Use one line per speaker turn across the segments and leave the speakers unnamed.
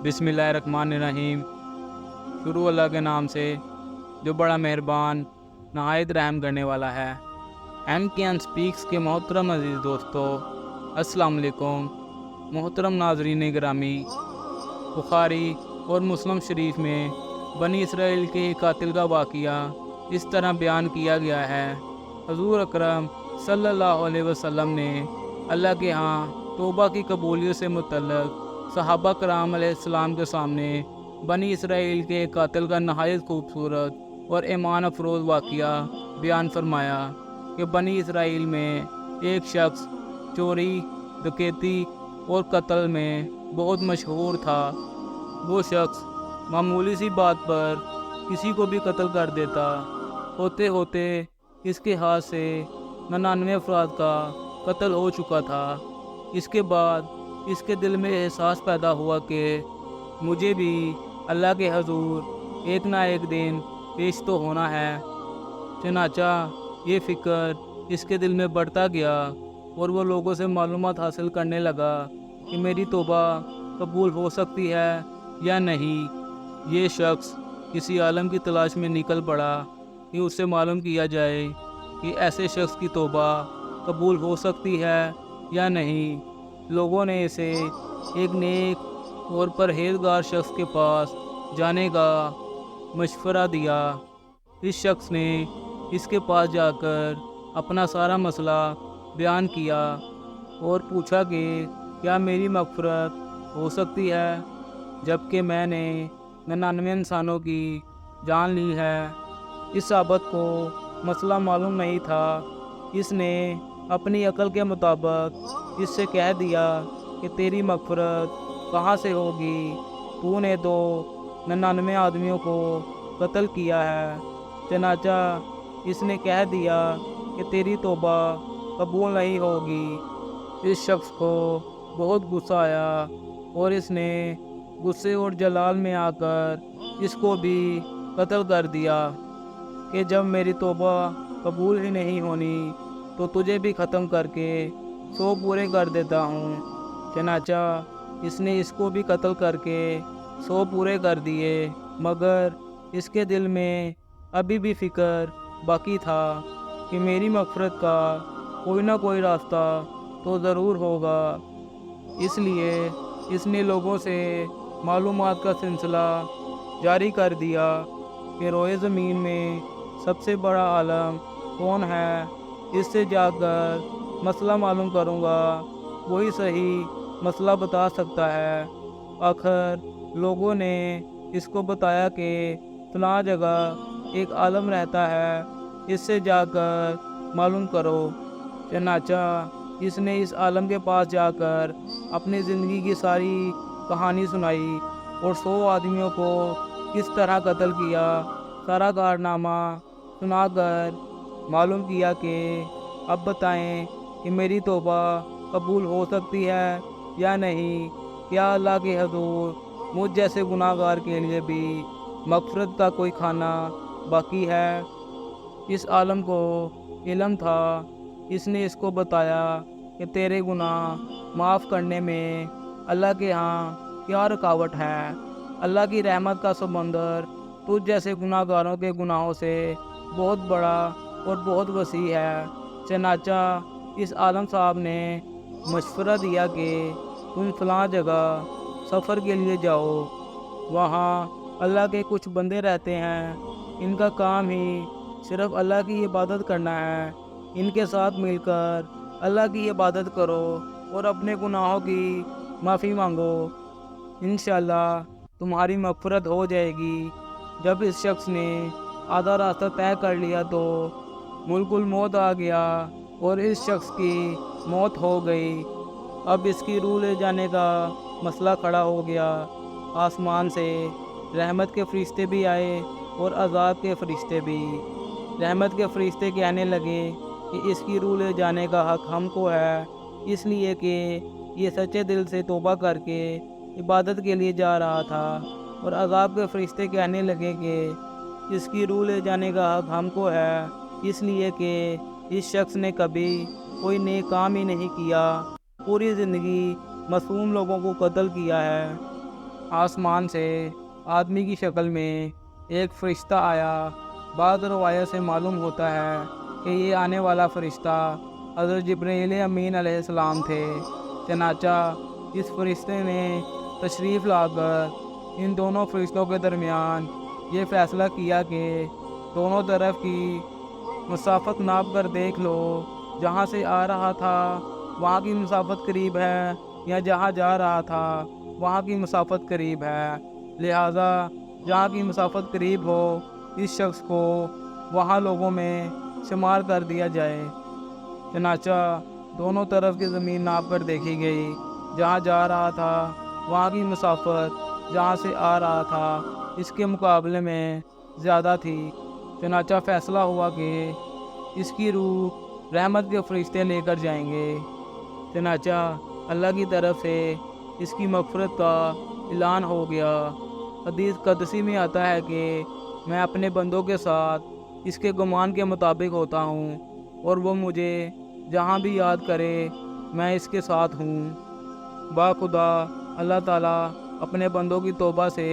बिस्मिल्लाहिर्रहमानिर्रहीम। शुरू अल्लाह के नाम से जो बड़ा मेहरबान नहायत रहम करने वाला है। MKN स्पीक्स के मोहतरम अजीज़ दोस्तों, अस्सलाम वालेकुम। मोहतरम नाज़रीन गिरामी, बुखारी और मुस्लिम शरीफ में बनी इसराइल के कातिल का वाक़या इस तरह बयान किया गया है। हुज़ूर अकरम सल्लल्लाहु अलैहि वसल्लम ने अल्लाह के यहाँ तौबा की कबूलियत से मुतल्लिक़ सहाबा कराम अलैहिस्सलाम के सामने बनी इसराइल के कातिल का नहायत खूबसूरत और ईमान अफरोज़ वाक़या बयान फरमाया कि बनी इसराइल में एक शख्स चोरी, डकैती और कत्ल में बहुत मशहूर था। वो शख्स मामूली सी बात पर किसी को भी कत्ल कर देता। होते होते इसके हाथ से 99 अफराद का कत्ल हो चुका था। इसके बाद इसके दिल में एहसास पैदा हुआ कि मुझे भी अल्लाह के हजूर एक ना एक दिन पेश तो होना है। चनाचा ये फ़िक्र इसके दिल में बढ़ता गया और वो लोगों से मालूमात हासिल करने लगा कि मेरी तौबा कबूल हो सकती है या नहीं। ये शख्स किसी आलम की तलाश में निकल पड़ा कि उससे मालूम किया जाए कि ऐसे शख्स की तौबा कबूल हो सकती है या नहीं। लोगों ने इसे एक नेक और परहेज़गार शख्स के पास जाने का मशवरा दिया। इस शख्स ने इसके पास जाकर अपना सारा मसला बयान किया और पूछा कि क्या मेरी मग़फ़िरत हो सकती है जबकि मैंने 99 इंसानों की जान ली है। इस साहबत को मसला मालूम नहीं था। इसने अपनी अकल के मुताबिक इससे कह दिया कि तेरी मग़फ़िरत कहाँ से होगी, तूने तो 99 आदमियों को कत्ल किया है। चनाचा इसने कह दिया कि तेरी तौबा कबूल नहीं होगी। इस शख्स को बहुत गुस्सा आया और इसने गुस्से और जलाल में आकर इसको भी कत्ल कर दिया कि जब मेरी तौबा कबूल ही नहीं होनी तो तुझे भी ख़त्म करके 100 पूरे कर देता हूँ। चनाचा इसने इसको भी कत्ल करके 100 पूरे कर दिए, मगर इसके दिल में अभी भी फ़िक्र बाकी था कि मेरी मग़फ़िरत का कोई ना कोई रास्ता तो ज़रूर होगा। इसलिए इसने लोगों से मालूमात का सिलसिला जारी कर दिया कि रोए ज़मीन में सबसे बड़ा आलम कौन है, इससे जाकर मसला मालूम करूँगा, वही सही मसला बता सकता है। आखिर लोगों ने इसको बताया कि फलां जगह एक आलम रहता है, इससे जाकर मालूम करो। चनाचा इसने इस आलम के पास जाकर अपनी ज़िंदगी की सारी कहानी सुनाई और 100 आदमियों को किस तरह कत्ल किया सारा कारनामा सुनाकर मालूम किया कि अब बताएं कि मेरी तौबा कबूल हो सकती है या नहीं। क्या अल्लाह के हजूर मुझ जैसे गुनाहगार के लिए भी मग़फ़िरत का कोई खाना बाकी है। इस आलम को इल्म था। इसने इसको बताया कि तेरे गुनाह माफ़ करने में अल्लाह के यहाँ क्या रुकावट है। अल्लाह की रहमत का समंदर तुझ जैसे गुनाहगारों के गुनाहों से बहुत बड़ा और बहुत वसी है। चनाचा इस आलम साहब ने मशवरा दिया कि तुम फलां जगह सफ़र के लिए जाओ। वहाँ अल्लाह के कुछ बंदे रहते हैं, इनका काम ही सिर्फ़ अल्लाह की इबादत करना है। इनके साथ मिलकर अल्लाह की इबादत करो और अपने गुनाहों की माफ़ी मांगो। इंशाअल्लाह तुम्हारी मग़फ़िरत हो जाएगी। जब इस शख्स ने आधा रास्ता तय कर लिया तो मुल्कुल मौत आ गया और इस शख्स की मौत हो गई। अब इसकी रूह ले जाने का मसला खड़ा हो गया। आसमान से रहमत के फ़रिश्ते भी आए और अज़ाब के फ़रिश्ते भी। रहमत के फ़रिश्ते कहने लगे कि इसकी रूह ले जाने का हक़ हमको है, इसलिए कि ये सच्चे दिल से तौबा करके इबादत के लिए जा रहा था। और अज़ाब के फ़रिश्ते कहने लगे कि इसकी रूह ले जाने का हक़ हमको है, इसलिए कि इस शख्स ने कभी कोई नेक काम ही नहीं किया, पूरी ज़िंदगी मासूम लोगों को कत्ल किया है। आसमान से आदमी की शक्ल में एक फ़रिश्ता आया। बाद रवायत से मालूम होता है कि ये आने वाला फ़रिश्ता हज़रत जिब्रील अमीन अलैहिस्सलाम थे। चनाचा इस फ़रिश्ते ने तशरीफ़ लाकर इन दोनों फ़रिश्तों के दरमियान ये फ़ैसला किया कि दोनों तरफ की मसाफ़त नाप कर देख लो, जहाँ से आ रहा था वहाँ की मसाफ़त करीब है या जहाँ जा रहा था वहाँ की मसाफ़त करीब है। लिहाजा जहाँ की मसाफ़त करीब हो इस शख्स को वहाँ लोगों में शुमार कर दिया जाए। चनाचा दोनों तरफ की ज़मीन नाप कर देखी गई। जहाँ जा रहा था वहाँ की मसाफ़त जहाँ से आ रहा था इसके मुकाबले में ज़्यादा थी। चनाचा फ़ैसला हुआ कि इसकी रूह रहमत के फ़रिश्ते लेकर जाएंगे। चनाचा अल्लाह की तरफ से इसकी मग़फ़िरत का ऐलान हो गया। हदीस क़ुदसी में आता है कि मैं अपने बंदों के साथ इसके गुमान के मुताबिक होता हूँ और वो मुझे जहाँ भी याद करे मैं इसके साथ हूँ। बाखुदा अल्लाह ताला अपने बंदों की तौबा से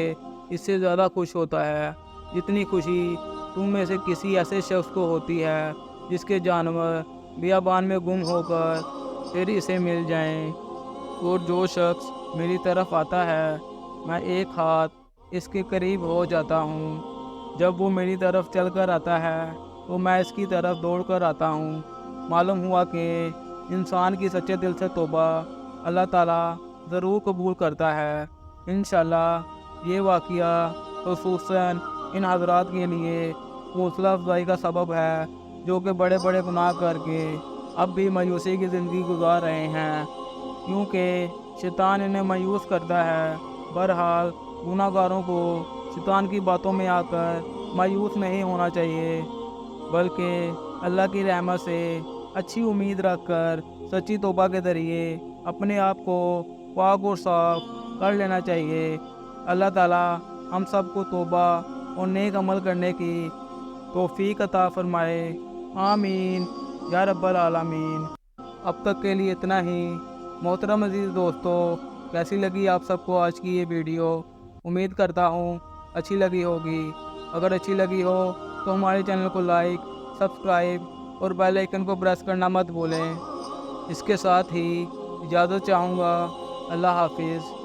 इससे ज़्यादा खुश होता है जितनी खुशी तुम में से किसी ऐसे शख्स को होती है जिसके जानवर बियाबान में गुम होकर फिर इसे मिल जाएं। और जो शख्स मेरी तरफ आता है मैं एक हाथ इसके करीब हो जाता हूँ। जब वो मेरी तरफ चल कर आता है तो मैं इसकी तरफ दौड़ कर आता हूँ। मालूम हुआ कि इंसान की सच्चे दिल से तौबा अल्लाह ताला ज़रूर कबूल करता है। इंशाअल्लाह ये वाक़या ख़ुसूसन इन हज़रात के लिए हौसला अफजाई का सबब है जो कि बड़े बड़े गुनाह करके अब भी मायूसी की ज़िंदगी गुजार रहे हैं, क्योंकि शैतान इन्हें मायूस करता है। बहरहाल गुनाहगारों को शैतान की बातों में आकर मायूस नहीं होना चाहिए, बल्कि अल्लाह की रहमत से अच्छी उम्मीद रखकर सच्ची तौबा के ज़रिए अपने आप को पाक और साफ कर लेना चाहिए। अल्लाह ताला हम सबको तौबा और नेक अमल करने की तौफीक अता फरमाए। आमीन या रब्बल आलमीन। अब तक के लिए इतना ही। मोहतरम अज़ीज़ दोस्तों, कैसी लगी आप सबको आज की ये वीडियो? उम्मीद करता हूँ अच्छी लगी होगी। अगर अच्छी लगी हो तो हमारे चैनल को लाइक, सब्सक्राइब और बेल आइकन को प्रेस करना मत भूलें। इसके साथ ही इजाज़त चाहूँगा। अल्लाह हाफिज़।